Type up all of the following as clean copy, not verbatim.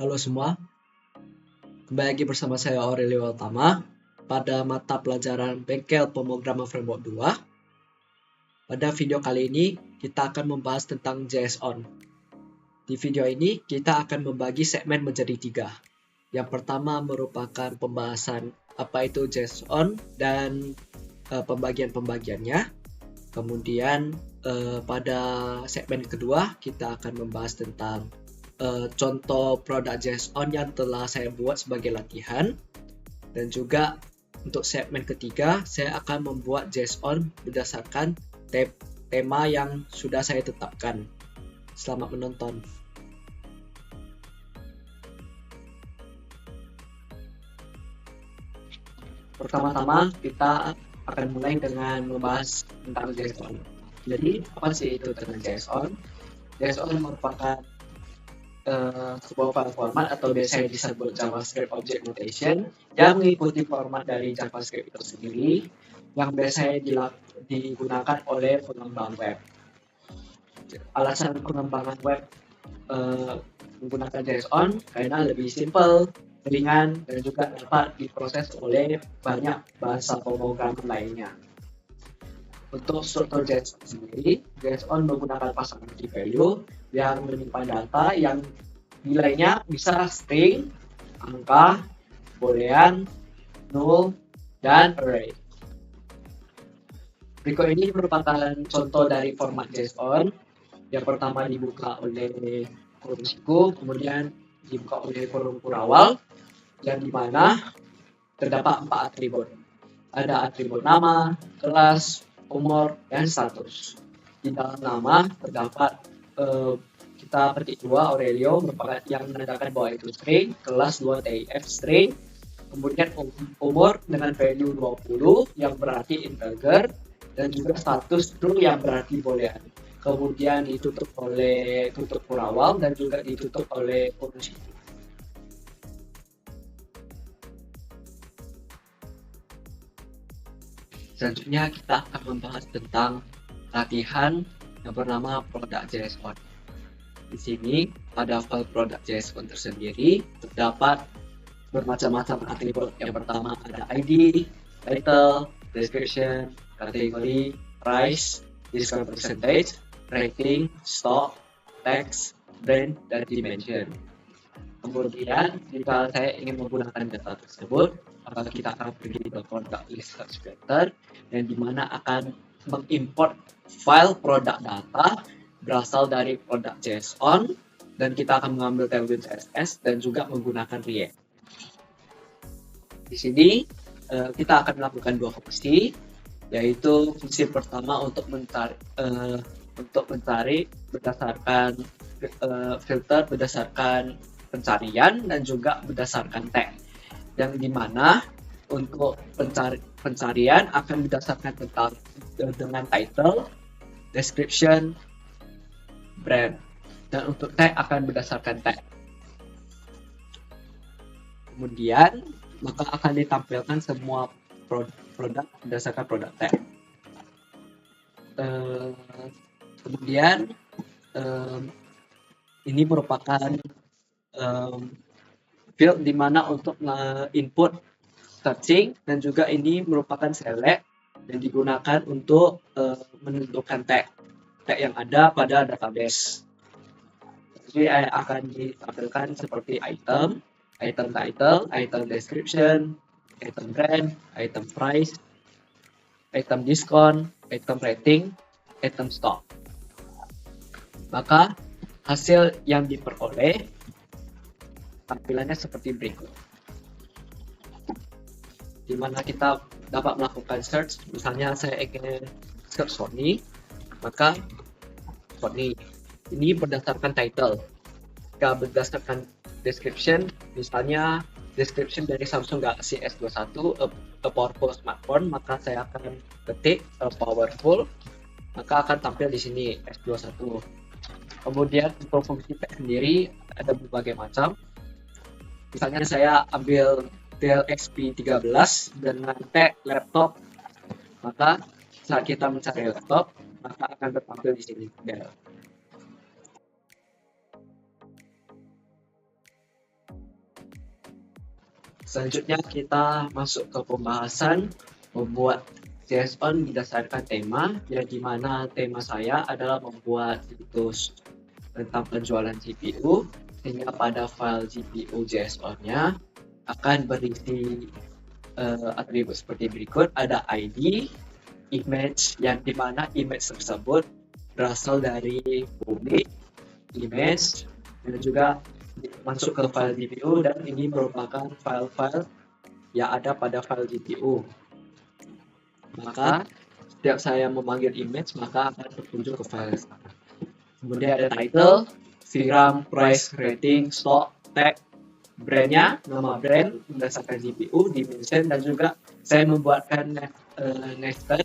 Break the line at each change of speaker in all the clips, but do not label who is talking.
Halo semua, kembali lagi bersama saya Aurelio Utama pada mata pelajaran Bengkel Pemrograman Framework 2. Pada video kali ini kita akan membahas tentang JSON. Di video ini kita akan membagi segmen menjadi 3. Yang pertama merupakan pembahasan apa itu JSON dan pembagian-pembagiannya. Kemudian pada segmen kedua kita akan membahas tentang contoh produk JSON yang telah saya buat sebagai latihan, dan juga untuk segmen ketiga saya akan membuat JSON berdasarkan tema yang sudah saya tetapkan. Selamat menonton. Pertama-tama kita akan mulai dengan membahas tentang JSON. Jadi apa sih itu tentang JSON? JSON merupakan sebuah file format atau biasanya disebut JavaScript Object Notation yang mengikuti format dari JavaScript itu sendiri yang biasanya digunakan oleh pengembang web. Alasan pengembangan web menggunakan JSON karena lebih simple, ringan, dan juga dapat diproses oleh banyak bahasa pemrograman lainnya. Untuk struktur JSON sendiri, JSON menggunakan pasangan key value yang menyimpan data yang nilainya bisa string, angka, boolean, null, dan array. Berikut ini merupakan contoh dari format JSON. Yang pertama dibuka oleh kurung siku, kemudian dibuka oleh kurung awal, yang dimana terdapat 4 atribut. Ada atribut nama, kelas, umur, dan status. Di dalam nama terdapat kita petik 2 Aurelio merupakan yang menandakan bahwa itu string, kelas 2 TIF string, kemudian umur dengan value 20 yang berarti integer, dan juga status true yang berarti boolean. Kemudian ditutup oleh tutup awal dan juga ditutup oleh kurung siku. Selanjutnya kita akan membahas tentang latihan yang bernama produk JSON. Di sini pada file produk JSON tersendiri terdapat bermacam-macam atribut. Yang pertama ada ID, title, description, kategori, price, discount percentage, rating, stock, text, brand, dan dimension. Kemudian jika saya ingin menggunakan data tersebut, maka kita akan pergi ke product list constructor, yang dimana akan mengimport file produk data berasal dari produk JSON, dan kita akan mengambil tailwind CSS dan juga menggunakan React. Di sini kita akan melakukan 2 fungsi, yaitu fungsi pertama untuk mencari berdasarkan filter berdasarkan pencarian dan juga berdasarkan tag, yang dimana untuk pencarian akan berdasarkan dengan title, description, brand, dan untuk tag akan berdasarkan tag. Kemudian maka akan ditampilkan semua produk berdasarkan produk tag. Kemudian ini merupakan field di mana untuk input searching, dan juga ini merupakan select yang digunakan untuk menentukan tag yang ada pada database. Jadi akan ditampilkan seperti item title, item description, item brand, item price, item discount, item rating, item stock. Maka hasil yang diperoleh tampilannya seperti berikut, di mana kita dapat melakukan search. Misalnya saya ingin search Sony, maka Sony ini berdasarkan title. Jika berdasarkan description, misalnya description dari Samsung Galaxy S21 a powerful smartphone, maka saya akan ketik powerful, maka akan tampil di sini S21. Kemudian untuk fungsi tag sendiri ada berbagai macam. Misalnya saya ambil Dell XP13 dengan tag laptop, maka saat kita mencari laptop maka akan tertampil di sini Dell. Selanjutnya kita masuk ke pembahasan membuat JSON berdasarkan tema, yang dimana tema saya adalah membuat situs tentang penjualan GPU, sehingga pada file GPU JSON-nya akan berisi atribut seperti berikut. Ada ID, image, yang dimana image tersebut berasal dari public image, dan juga masuk ke file GPU, dan ini merupakan file-file yang ada pada file GPU. Maka setiap saya memanggil image, maka akan berkunjung ke file sana. Kemudian ada title, VRAM, price, rating, stock, tag, brandnya, nama brand berdasarkan GPU, dimension, dan juga saya membuatkan nested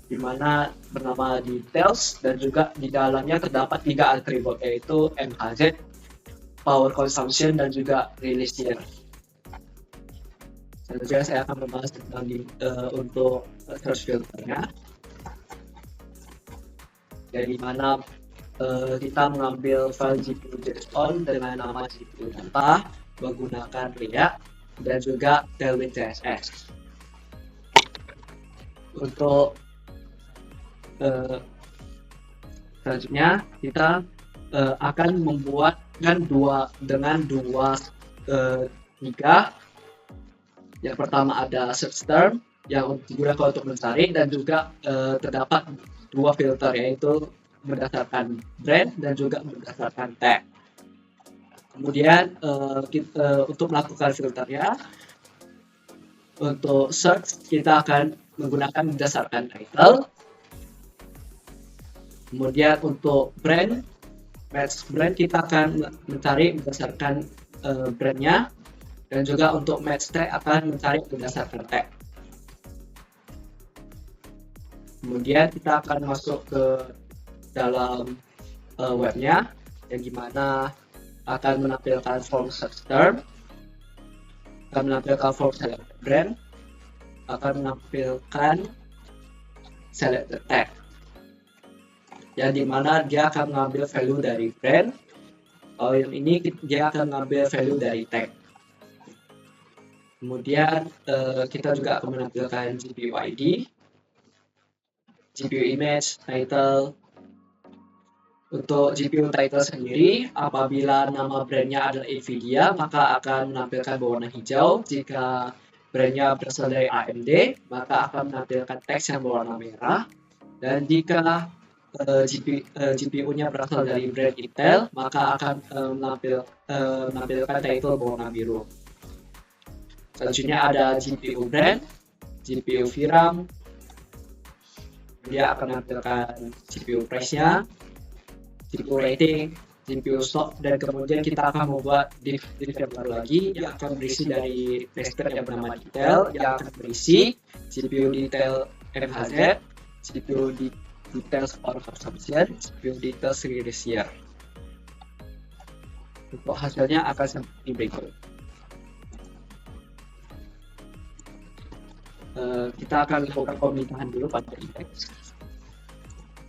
di mana bernama details, dan juga di dalamnya terdapat 3 atribut, yaitu MHZ, power consumption, dan juga release year. Selanjutnya saya akan membahas tentang untuk search filternya, dari mana kita mengambil file GPU JSON dengan nama GPU data menggunakan React dan juga Tailwind CSS. Untuk selanjutnya kita akan membuatkan dengan dua tiga. Yang pertama ada search term yang digunakan untuk mencari, dan juga terdapat 2 filter, yaitu berdasarkan brand dan juga berdasarkan tag. Kemudian untuk melakukan filternya, untuk search kita akan menggunakan berdasarkan title. Kemudian untuk brand, match brand, kita akan mencari berdasarkan brandnya, dan juga untuk match tag akan mencari berdasarkan tag. Kemudian kita akan masuk ke dalam webnya, yang dimana akan menampilkan form search term, akan menampilkan form select brand, akan menampilkan select tag, yang dimana dia akan mengambil value dari brand. Kalau yang ini dia akan mengambil value dari tag. Kemudian kita juga akan menampilkan GPU ID, GPU image, title. Untuk GPU title sendiri, apabila nama brandnya adalah Nvidia, maka akan menampilkan berwarna hijau. Jika brandnya berasal dari AMD, maka akan menampilkan teks yang berwarna merah. Dan jika GPU-nya berasal dari brand Intel, maka akan menampilkan title berwarna biru. Selanjutnya ada GPU brand, GPU VRAM, dia akan menampilkan GPU price-nya, GPU rating, GPU stock, dan kemudian kita akan membuat div yang baru lagi yang akan berisi dari tester yang bernama detail, yang akan berisi GPU detail MHZ, GPU detail power consumption, GPU detail release year. Untuk hasilnya akan seperti berikut. Kita akan lakukan pemindahan dulu pada indeks.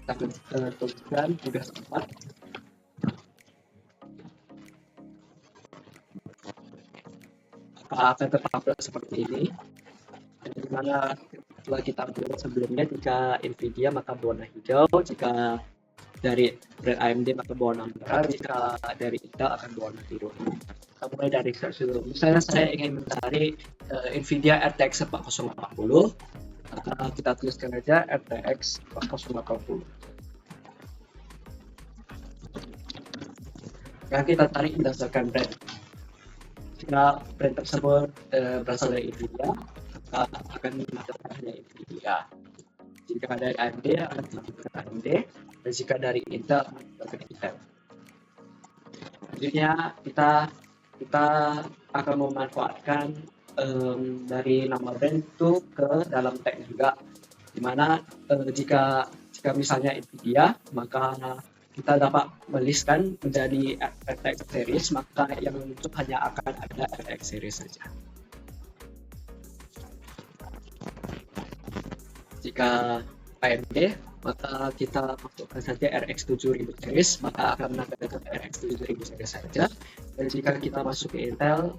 Kita akan tuliskan tugas 4. Akan tertampil seperti ini, di mana setelah kita buat sebelumnya, jika Nvidia maka berwarna hijau, jika dari brand AMD maka berwarna merah, jika dari Intel akan berwarna biru. Kita mulai dari search dulu. Misalnya saya ingin mencari Nvidia RTX 4080, kita tuliskan aja RTX 4080. Yang kita tarik berdasarkan brand. Jika brand tersebut berasal dari Nvidia, maka akan menampilkan hanya Nvidia. Jika dari AMD akan menampilkan AMD, dan jika dari Intel akan menampilkan Intel. Selanjutnya kita akan memanfaatkan dari nama brand itu ke dalam tag juga, dimana jika misalnya Nvidia, maka kita dapat melistkan menjadi RTX series, maka yang muncul hanya akan ada RTX series saja. Jika AMD, maka kita masukkan saja RX 7000 series, maka akan menampilkan RX 7000 series saja. Dan jika kita masuk ke Intel,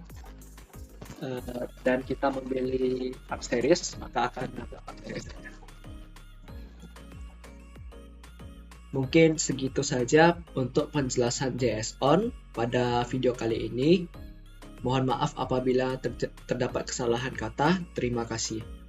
dan kita memilih Arc Series, maka akan ada Arc Series. Mungkin segitu saja untuk penjelasan JS-ON pada video kali ini. Mohon maaf apabila terdapat kesalahan kata. Terima kasih.